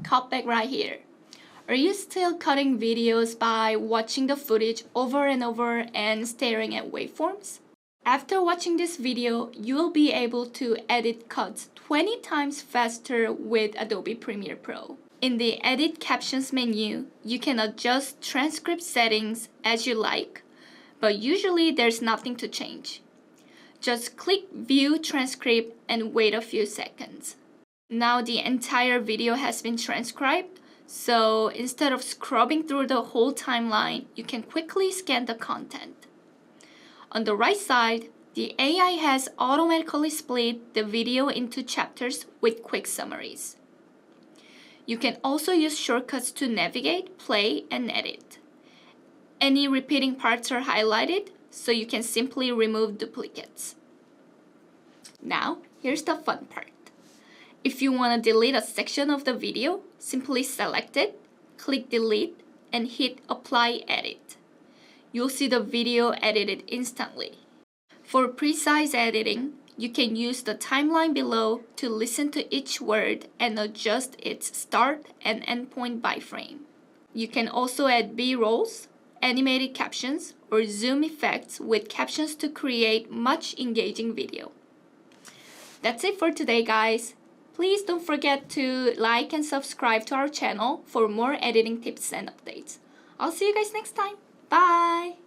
Cutback right here. Are you still cutting videos by watching the footage over and over and staring at waveforms? After watching this video, you will be able to edit cuts 20 times faster with Adobe Premiere Pro. In the Edit Captions menu, you can adjust transcript settings as you like, but usually there's nothing to change. Just click View Transcript and wait a few seconds. Now the entire video has been transcribed, so instead of scrubbing through the whole timeline, you can quickly scan the content. On the right side, the AI has automatically split the video into chapters with quick summaries. You can also use shortcuts to navigate, play, and edit. Any repeating parts are highlighted, so you can simply remove duplicates. Now, here's the fun part. If you want to delete a section of the video, simply select it, click Delete, and hit Apply Edit. You'll see the video edited instantly. For precise editing, you can use the timeline below to listen to each word and adjust its start and end point by frame. You can also add B-rolls, animated captions, or zoom effects with captions to create much engaging video. That's it for today, guys. Please don't forget to like and subscribe to our channel for more editing tips and updates. I'll see you guys next time. Bye!